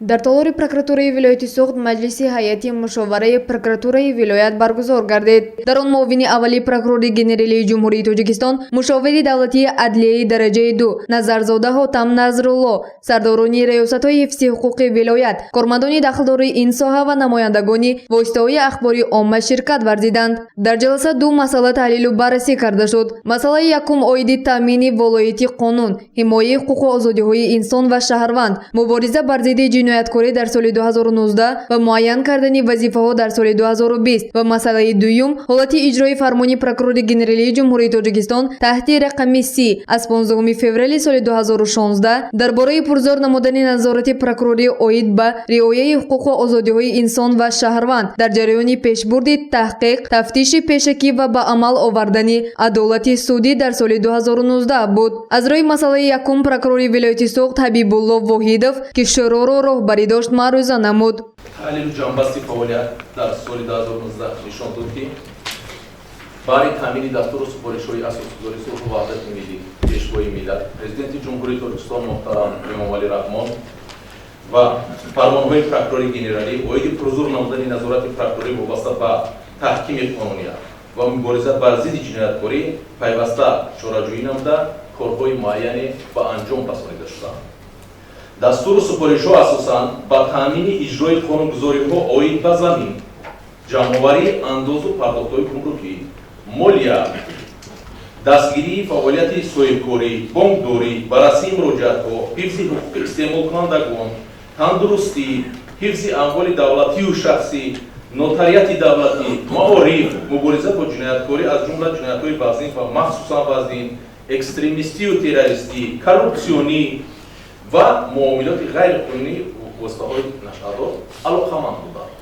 дар толори прокуратураи вилояти Суғд маҷлиси ҳайати мушовараи прокуратураи вилоят баргузор гардид. дар он муовини аввали прокурори генералии ҷумҳурии Тоҷикистон, мушовири давлатии адлияи дараҷаи 2 Назарзода Ҳотам Назрулло, сардорони раёсатҳои ҳифзи ҳуқуқи вилоят, кормандони дахлдори ин соҳа ва намояндагони воситаҳои ахбори omma ширкат варзиданд. дар ҷаласа ду масъала таҳлилу баррасӣ карда шуд. масъалаи якум оиди таъмини волоити қонун, ҳимояи ҳуқуқу озодиҳои инсон ва шаҳрванд, мубориза бар зидди ҷинояткорӣ дар соли 2019 ва муайян кардани вазифаҳо дар соли 2020 ва масъалаи дуюм ҳолати иҷрои фармони прокурори генералии ҷумҳурии Тоҷикистон таҳти рақами 30 аз 15 феврали соли 2016 дар бораи пурзор намудани назорати прокурорӣ оид ба риояи ҳуқуқу озодиҳои инсон ва шаҳрванд дар ҷараёни пешбурди таҳқиқ, тафтиши пешакӣ ва ба амал овардани адолати судӣ дар соли 2019 буд. аз рӯи масъалаи якум прокурори вилояти Суғд Ҳабибулло Воҳидов ки шӯроро роҳбарӣ дошт маъруза намуд. таҳлилу ҷанбасти фаъолият дар соли 2019 нишон дод ки баъди таъмини дастуру супоришҳои асосгузори сулҳу ваҳдати миллӣ пешвои миллат, президенти ҷумҳурии Тоҷикистон муҳтарам Эмомалӣ Раҳмон ва фармонҳои прокурори генералӣ оиди пурзур намудани назорати прокурорӣ вобаста ба таҳкими қонуният ва мубориза бар зидди ҷинояткорӣ пайваста чораҷӯӣ намуда корҳои муайяне ба анҷом расонида шуданд. дастуру супоришҳо асосан ба таъмини иҷрои қонунгузориҳо оид ба замин, ҷамъоварӣ андозу пардохтҳои гумрукӣ, молия, дастгирии фаъолияти соҳибкорӣ, бонкдорӣ, баррасии муроҷиатҳо, ҳифзи ҳуқуқи истеъмолкунандагон, тандурустӣ, ҳифзи амволи давлатию шахсӣ, нотарияти давлатӣ, маориф, мубориза бо ҷинояткорӣ аз ҷумла ҷиноятҳои вазнин ва махсусан вазнин, экстремистию террористӣ, коррупсионӣ ва муомилоти ғайриқонунӣ воситаҳои нашъатот алоқаманд буданд.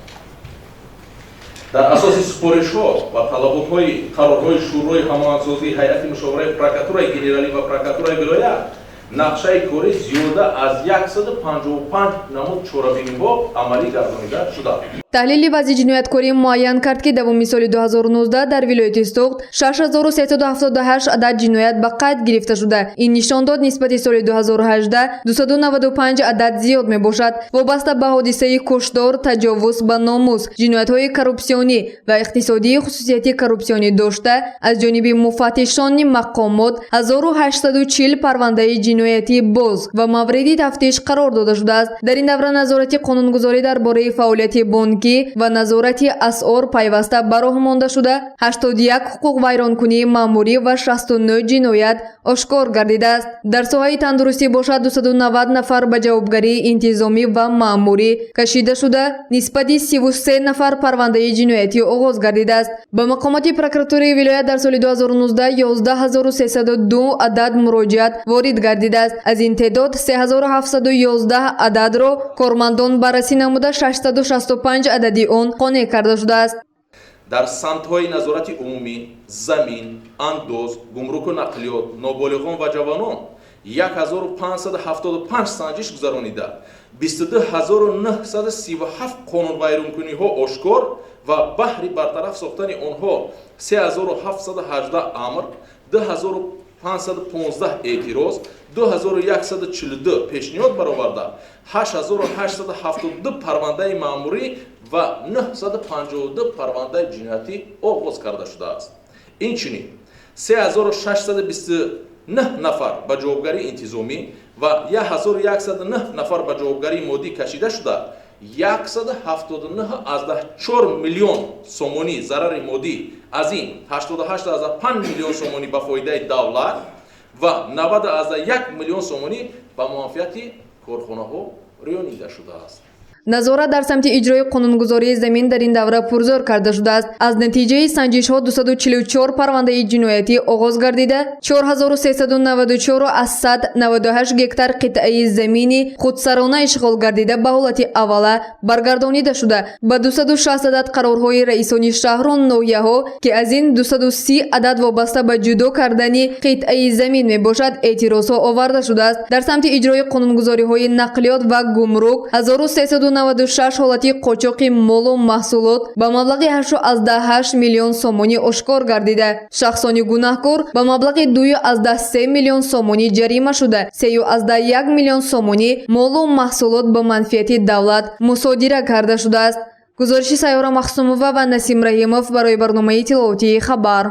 дар асоси супоришҳо ва талаботҳои қарорҳои шӯрои ҳамоҳангсозии ҳайати мушовараи прокуратураи генералӣ ва прокуратураи вилоят нақшаи корӣ зиёда аз 155 намуд чорабиниҳо амалӣ гардонида шудааст. таҳлили вазъи ҷинояткорӣ муайян кард ки давоми соли 2019 дар вилояти Суғд 6378 адад ҷиноят ба қайд гирифта шуда. ин нишон дод нисбати соли 2018 295 адад зиёд мебошад. вобаста ба ҳодисаи кушдор, таҷовуз ба номус, ҷиноятҳои коррупсионӣ ва иқтисодии хусусияти коррупсионӣ дошта аз ҷониби муфаттишони мақомот 1840 парвандаи ҷиноятӣ боз ва мавриди тафтиш қарор дода шудааст. дар ин давра назорати қонунгузорӣ дар бораи фаъолияти бонкӣ ва назорати асъор пайваста ба роҳ монда шуда 81 ҳуқуқвайронкунии маъмурӣ ва 69 ҷиноят ошкор гардидааст. дар соҳаи тандурустӣ бошад 290 нафар ба ҷавобгарии интизомӣ ва маъмурӣ кашида шуда, нисбати 33 нафар парвандаи ҷиноятӣ оғоз гардидааст. ба мақомоти прокуратураи вилоят дар соли 2019 11302 адад муроҷиат ворид гардидааст. аз ин теъдод 3711 ададро кормандон баррасӣ намуда 665 адади он қонеъ карда шудааст. дар самтҳои назорати умумӣ, замин, андоз, гумруку нақлиёт, ноболиғон ва ҷавонон 1575 санҷиш гузаронида 22937 қонунвайронкуниҳо ошкор ва баҳри бартараф сохтани онҳо 3718 амр, 2515 эътироз, 2142 пешниҳод бароварда 8872 парвандаи маъмурӣ ва 952 парвандаи ҷиноятӣ оғоз карда шудааст. инчунин 3629 нафар ба ҷавобгарии интизомӣ ва 1109 нафар ба ҷавобгарии моддӣ кашида шуда 179,4 миллион сомонӣ зарари моддӣ, аз ин 88,5 миллион сомонӣ ба фоидаи давлат ва 90,1 миллион сомонӣ ба муафиати корхонаҳо риёнида шудааст. назорат дар самти иҷрои қонунгузории замин дар ин давра пурзор карда шудааст. аз натиҷаи санҷишҳо 244 парвандаи ҷиноятӣ оғоз гардида 4394 аз 198 гектар қитъаи замини худсарона ишғол гардида ба ҳолати аввала баргардонида шуда. ба 260 адад қарорҳои раисони шаҳру ноҳияҳо ки аз ин 230 адад вобаста ба ҷудо кардани қитъаи замин мебошад эътирозҳо оварда шудааст. дар самти иҷрои қонунгузориҳои нақлиёт ва гумрук 1300 296 ҳолати қочоқи молу маҳсулот ба маблағи 8.8 миллион сомонӣ ошкор гардида, шахсони гунаҳкор ба маблағи 2.3 миллион сомонӣ ҷарима шуда, 3.1 миллион сомонӣ молу маҳсулот ба манфиати давлат мусодира карда шудааст. гузориши Сайёра Махсумова ва Насим Раҳимов барои барномаи тиловатии Хабар.